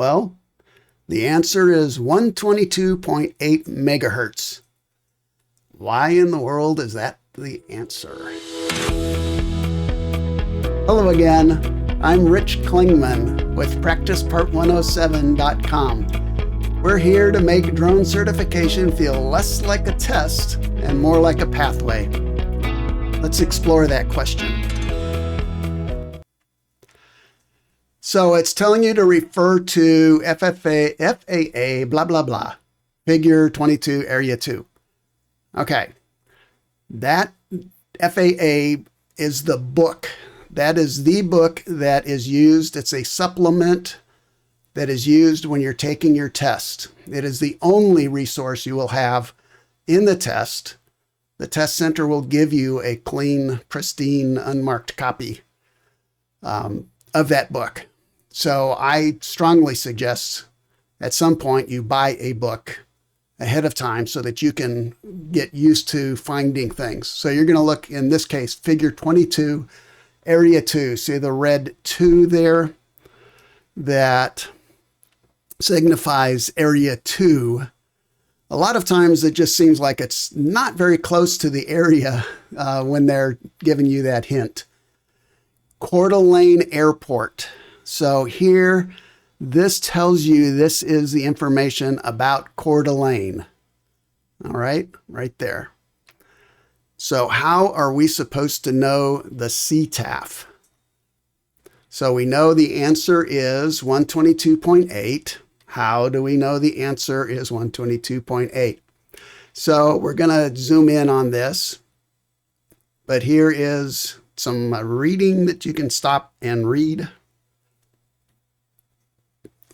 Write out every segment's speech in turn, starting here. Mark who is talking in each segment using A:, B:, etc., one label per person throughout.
A: Well, the answer is 122.8 megahertz. Why in the world is that the answer? Hello again. I'm Rich Klingman with PracticePart107.com. We're here to make drone certification feel less like a test and more like a pathway. Let's explore that question. So it's telling you to refer to FAA, blah, blah, blah, figure 22, area 2. Okay, that FAA is the book. That is the book that is used. It's a supplement that is used when you're taking your test. It is the only resource you will have in the test. The test center will give you a clean, pristine, unmarked copy of that book. So I strongly suggest at some point you buy a book ahead of time so that you can get used to finding things. So you're going to look, in this case, figure 22, area 2. See the red 2 there? That signifies area 2. A lot of times it just seems like it's not very close to the area when they're giving you that hint. Coeur D'Alene Airport. So here, this tells you this is the information about Coeur D'Alene. All right, right there. So how are we supposed to know the CTAF? So we know the answer is 122.8. How do we know the answer is 122.8? So we're going to zoom in on this. But here is some reading that you can stop and read.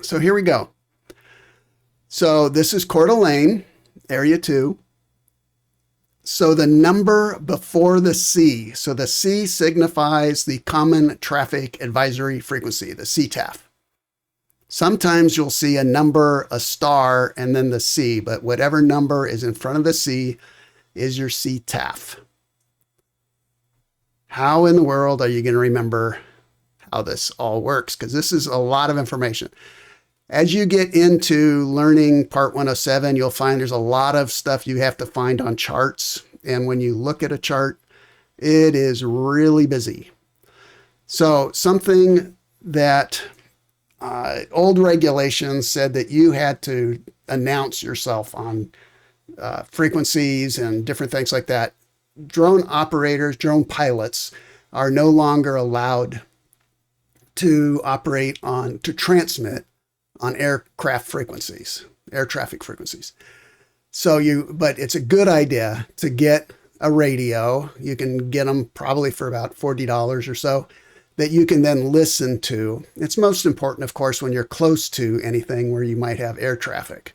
A: So here we go. So this is Coeur D'Alene, area 2. So the number before the C. So the C signifies the Common Traffic Advisory Frequency, the CTAF. Sometimes you'll see a number, a star, and then the C, but whatever number is in front of the C is your CTAF. How in the world are you going to remember how this all works? Because this is a lot of information. As you get into learning Part 107, you'll find there's a lot of stuff you have to find on charts. And when you look at a chart, it is really busy. So something that old regulations said that you had to announce yourself on frequencies and different things like that. Drone operators, drone pilots are no longer allowed to operate on, to transmit on aircraft frequencies, air traffic frequencies. So but it's a good idea to get a radio. You can get them probably for about $40 or so that you can then listen to. It's most important, of course, when you're close to anything where you might have air traffic.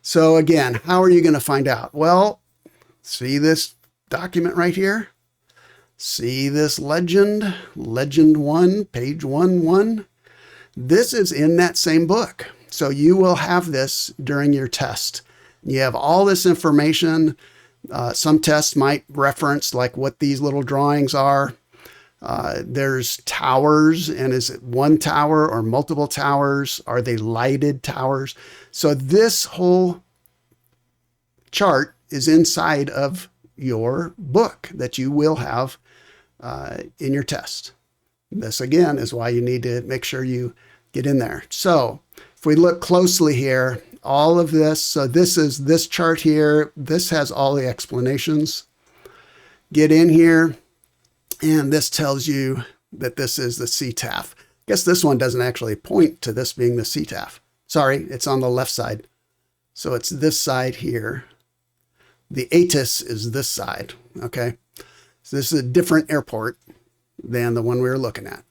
A: So again, how are you going to find out? Well, see this document right here? See this legend 1, page 1. This is in that same book. So you will have this during your test. You have all this information. Some tests might reference like what these little drawings are. There's towers, and is it one tower or multiple towers? Are they lighted towers? So this whole chart is inside of your book that you will have in your test. This again is why you need to make sure you get in there. So if we look closely here, all of this, so this is this chart here, this has all the explanations. Get in here, and this tells you that this is the CTAF. I guess this one doesn't actually point to this being the CTAF. Sorry, it's on the left side. So it's this side here. The ATIS is this side, okay? So this is a different airport than the one we were looking at.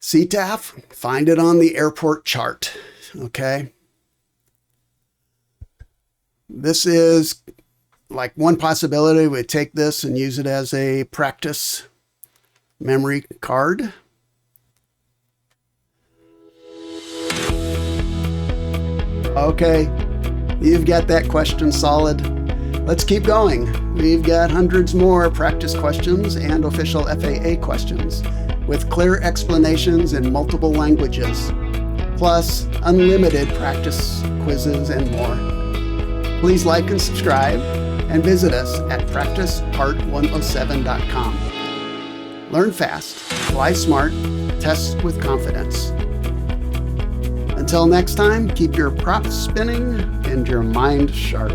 A: CTAF, find it on the airport chart, okay? This is like one possibility. We take this and use it as a practice memory card. Okay, you've got that question solid. Let's keep going. We've got hundreds more practice questions and official FAA questions. with clear explanations in multiple languages, plus unlimited practice quizzes and more. Please like and subscribe, and visit us at practicepart107.com. Learn fast, fly smart, test with confidence. Until next time, keep your props spinning and your mind sharp.